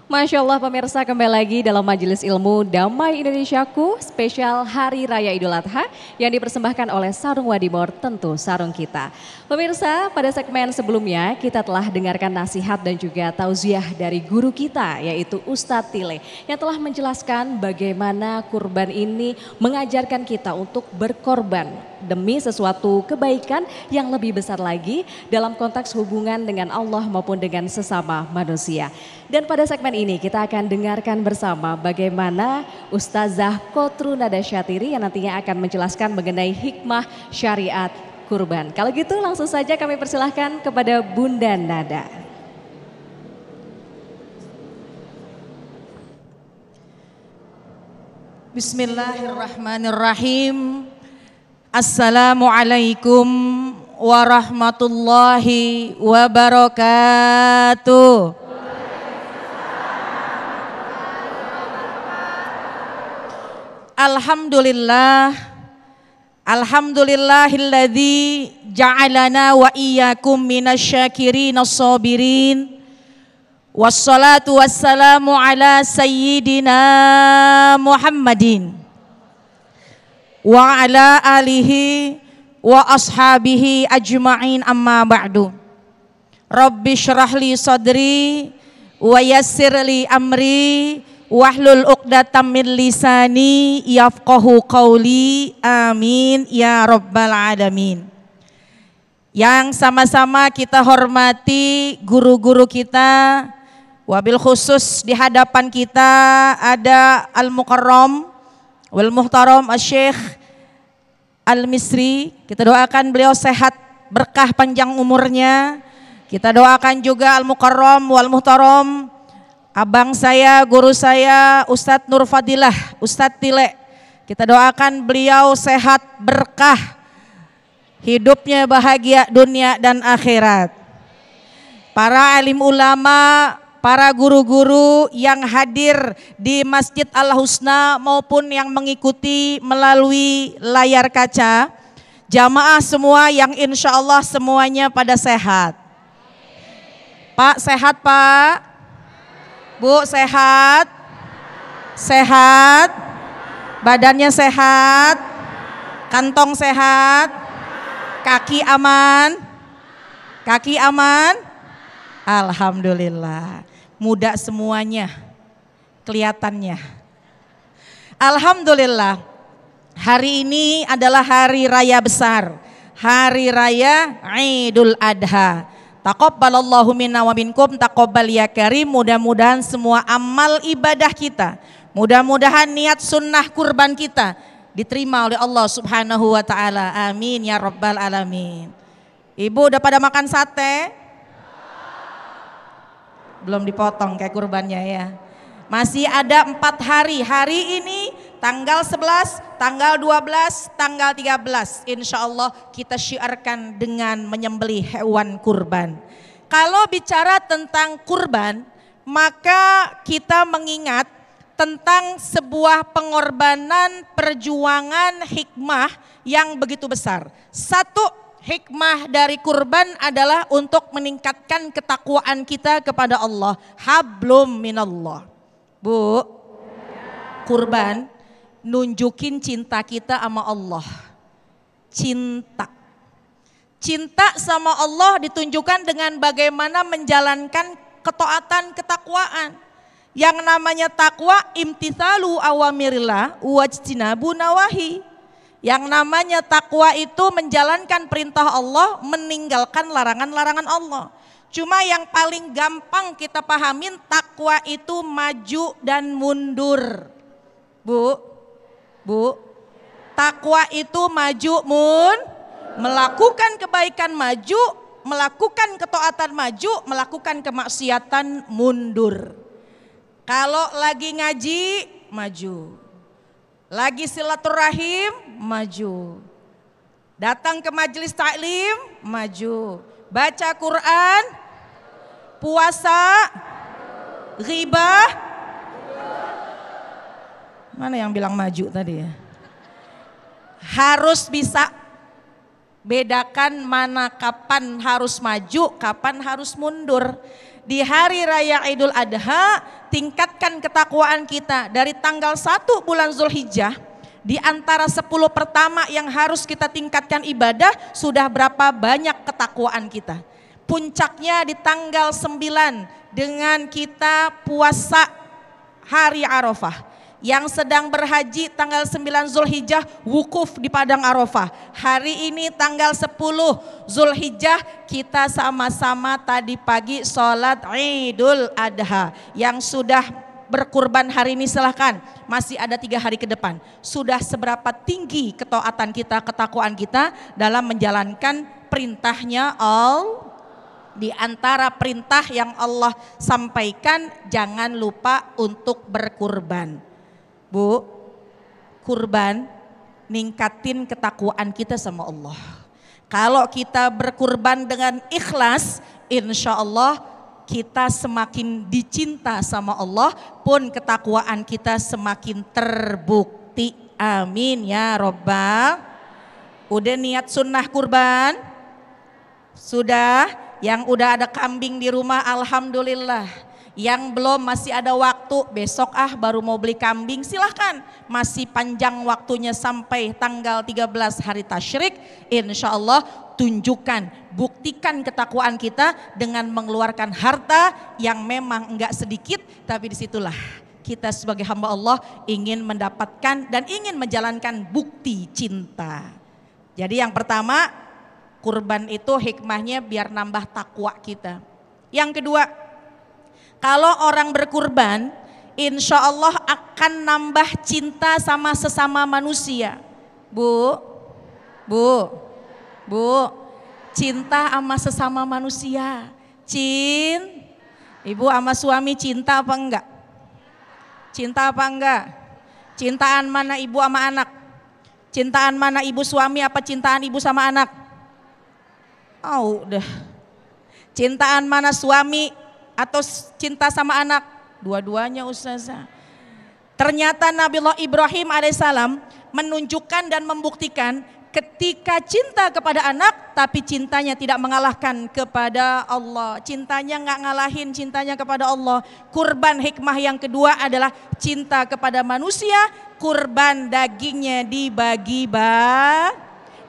Masya Allah pemirsa, kembali lagi dalam Majelis Ilmu Damai Indonesiaku spesial Hari Raya Idul Adha yang dipersembahkan oleh Sarung Wadimor, tentu sarung kita. Pemirsa, pada segmen sebelumnya kita telah dengarkan nasihat dan juga tausiah dari guru kita yaitu Ustadz Tile yang telah menjelaskan bagaimana kurban ini mengajarkan kita untuk berkorban demi sesuatu kebaikan yang lebih besar lagi dalam konteks hubungan dengan Allah maupun dengan sesama manusia. Dan pada segmen ini kita akan dengarkan bersama bagaimana Ustazah Kotru Nada Syatiri yang nantinya akan menjelaskan mengenai hikmah syariat kurban. Kalau gitu langsung saja kami persilahkan kepada Bunda Nada. Bismillahirrahmanirrahim. Assalamualaikum warahmatullahi wabarakatuh. Alhamdulillah, alhamdulillahilladzi ja'alana wa iyyakum minasyakirin as-sabirin. Wassalatu wassalamu ala sayyidina Muhammadin wa ala alihi wa ashabihi ajma'in, amma ba'du. Rabbi syrah li sadri wa yassir li amri wahlul uqdatam min lisani yafqahu qawli, amin ya rabbal alamin. Yang sama-sama kita hormati guru-guru kita, wabil khusus di hadapan kita ada Al-Mukarram wal Muhtaram Asy-Syaikh Al-Misri. Kita doakan beliau sehat, berkah panjang umurnya. Kita doakan juga Al-Mukarram wal Muhtaram abang saya, guru saya, Ustadz Nur Fadilah, Ustadz Tile. Kita doakan beliau sehat, berkah, hidupnya bahagia dunia dan akhirat. Para alim ulama, para guru-guru yang hadir di Masjid Al-Husna maupun yang mengikuti melalui layar kaca, jamaah semua yang insya Allah semuanya pada sehat. Pak sehat Pak? Bu sehat? Sehat? Badannya sehat? Kantong sehat? Kaki aman? Kaki aman? Alhamdulillah. Muda semuanya kelihatannya. Alhamdulillah. Hari ini adalah hari raya besar. Hari raya Idul Adha. Taqabbalallahu minna wa minkum taqabbal ya karim. Mudah-mudahan semua amal ibadah kita, mudah-mudahan niat sunnah kurban kita diterima oleh Allah Subhanahu wa taala. Amin ya rabbal alamin. Ibu udah pada makan sate? Belum dipotong kayak kurbannya ya. Masih ada 4 hari. Hari ini tanggal 11, tanggal 12, tanggal 13. Insya Allah kita syiarkan dengan menyembelih hewan kurban. Kalau bicara tentang kurban, maka kita mengingat tentang sebuah pengorbanan, perjuangan, hikmah yang begitu besar. Satu, hikmah dari kurban adalah untuk meningkatkan ketakwaan kita kepada Allah. Hablum minallah. Bu, kurban nunjukin cinta kita sama Allah. Cinta sama Allah ditunjukkan dengan bagaimana menjalankan ketaatan, ketakwaan. Yang namanya takwa imtithalu awamirillah wajtinabu nawahi. Yang namanya takwa itu menjalankan perintah Allah, meninggalkan larangan-larangan Allah. Cuma yang paling gampang kita pahamin, takwa itu maju dan mundur. Bu, takwa itu maju melakukan kebaikan maju, melakukan ketaatan maju, melakukan kemaksiatan mundur. Kalau lagi ngaji maju, lagi silaturahim maju, datang ke majelis taklim maju, baca Quran, puasa, ghibah. Mana yang bilang maju tadi ya? Harus bisa bedakan mana kapan harus maju, kapan harus mundur. di hari raya Idul Adha, tingkatkan ketakwaan kita dari tanggal 1 bulan Zulhijjah. Di antara 10 pertama yang harus kita tingkatkan ibadah, sudah berapa banyak ketakwaan kita. Puncaknya di tanggal 9 dengan kita puasa hari Arafah. Yang sedang berhaji tanggal 9 Zulhijjah wukuf di Padang Arafah. Hari ini tanggal 10 Zulhijjah kita sama-sama tadi pagi sholat Idul Adha. Yang sudah berkurban hari ini silahkan, masih ada 3 hari ke depan. Sudah seberapa tinggi ketaatan kita, ketakwaan kita dalam menjalankan perintahnya Allah. Di antara perintah yang Allah sampaikan, jangan lupa untuk berkurban. Bu, kurban ningkatin ketakwaan kita sama Allah. Kalau kita berkurban dengan ikhlas, insya Allah kita semakin dicinta sama Allah, pun ketakwaan kita semakin terbukti. Amin ya Rabbal. Udah niat sunnah kurban? Sudah? Yang udah ada kambing di rumah, alhamdulillah. Yang belum masih ada waktu, besok baru mau beli kambing, silahkan. Masih panjang waktunya sampai tanggal 13 hari tasyrik. Insya Allah tunjukkan, buktikan ketakwaan kita dengan mengeluarkan harta yang memang enggak sedikit. Tapi disitulah kita sebagai hamba Allah ingin mendapatkan dan ingin menjalankan bukti cinta. Jadi yang pertama, kurban itu hikmahnya biar nambah takwa kita. Yang kedua, kalau orang berkurban, insya Allah akan nambah cinta sama sesama manusia. Bu, cinta sama sesama manusia. Ibu sama suami cinta apa enggak? Cinta apa enggak? Cintaan mana ibu sama anak? Cintaan mana ibu suami apa cintaan ibu sama anak? Oh udah. Cintaan mana suami atau cinta sama anak? Dua-duanya Ustazah. Ternyata Nabiullah Ibrahim alaihissalam menunjukkan dan membuktikan ketika cinta kepada anak, tapi cintanya tidak mengalahkan kepada Allah. Cintanya nggak ngalahin cintanya kepada Allah. Kurban hikmah yang kedua adalah cinta kepada manusia. Kurban dagingnya dibagi-bagi.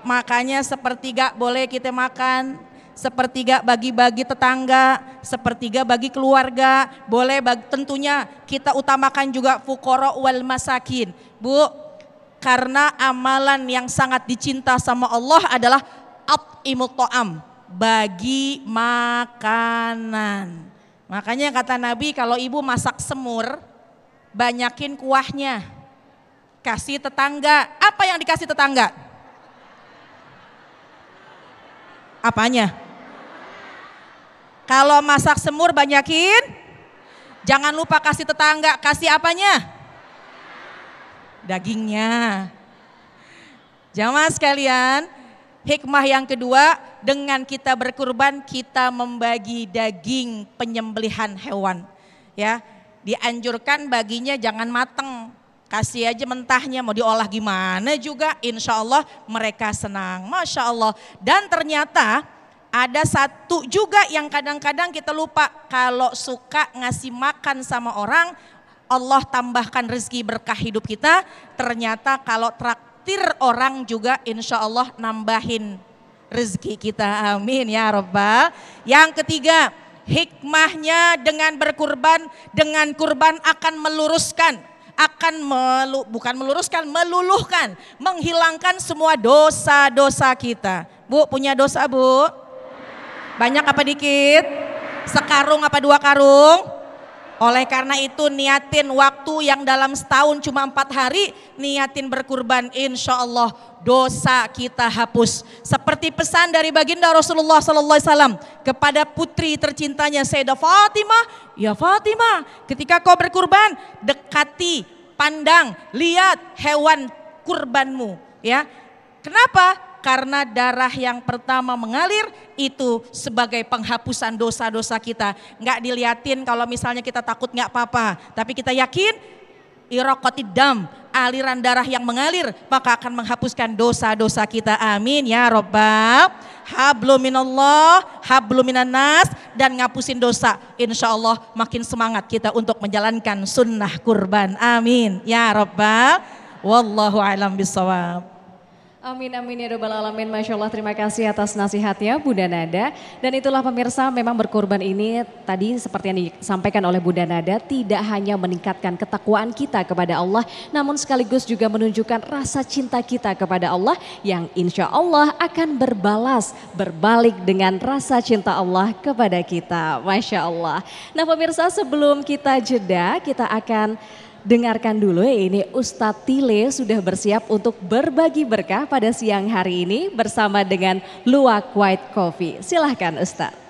Makanya sepertiga boleh kita makan. Sepertiga bagi-bagi tetangga, sepertiga bagi keluarga, boleh tentunya kita utamakan juga fuqara wal masakin. Bu, karena amalan yang sangat dicinta sama Allah adalah at'imut ta'am, bagi makanan. Makanya kata Nabi, kalau ibu masak semur, banyakin kuahnya, kasih tetangga. Apa yang dikasih tetangga? Apanya? Kalau masak semur banyakin, jangan lupa kasih tetangga. Kasih apanya? Dagingnya. Jamaah sekalian, hikmah yang kedua, dengan kita berkurban kita membagi daging penyembelihan hewan. Ya, dianjurkan baginya jangan mateng. Kasih aja mentahnya, mau diolah gimana juga, insya Allah mereka senang. Masya Allah. Dan ternyata ada satu juga yang kadang-kadang kita lupa, kalau suka ngasih makan sama orang, Allah tambahkan rezeki berkah hidup kita. Ternyata kalau traktir orang juga insya Allah nambahin rezeki kita. Amin ya Rabbal. Yang ketiga, hikmahnya dengan berkurban, dengan kurban akan meluruskan, meluluhkan, menghilangkan semua dosa-dosa kita. Bu, punya dosa bu? Banyak apa dikit? Sekarung apa 2 karung? Oleh karena itu niatin waktu yang dalam setahun cuma 4 hari, niatin berkurban, insya Allah dosa kita hapus. Seperti pesan dari baginda Rasulullah SAW kepada putri tercintanya Sayyidah Fatimah, ya Fatimah, ketika kau berkurban, dekati, pandang, lihat hewan kurbanmu. Ya, kenapa? Karena darah yang pertama mengalir itu sebagai penghapusan dosa-dosa kita. Nggak diliatin kalau misalnya kita takut nggak apa-apa, tapi kita yakin iraqatid dam, aliran darah yang mengalir, maka akan menghapuskan dosa-dosa kita. Amin ya Rabbal. Hablum minallah, hablum minannas, dan ngapusin dosa. Insya Allah makin semangat kita untuk menjalankan sunnah kurban. Amin ya Rabbal. Wallahu a'lam bishawab. Amin amin ya rabbal alamin. Masya Allah, terima kasih atas nasihatnya Bunda Nada. Dan itulah pemirsa, memang berkorban ini tadi seperti yang disampaikan oleh Bunda Nada, tidak hanya meningkatkan ketakwaan kita kepada Allah, namun sekaligus juga menunjukkan rasa cinta kita kepada Allah yang insya Allah akan berbalik dengan rasa cinta Allah kepada kita. Masya Allah. Nah pemirsa, sebelum kita jeda, kita akan dengarkan dulu ya, ini Ustadz Tile sudah bersiap untuk berbagi berkah pada siang hari ini bersama dengan Luwak White Coffee. Silahkan Ustadz.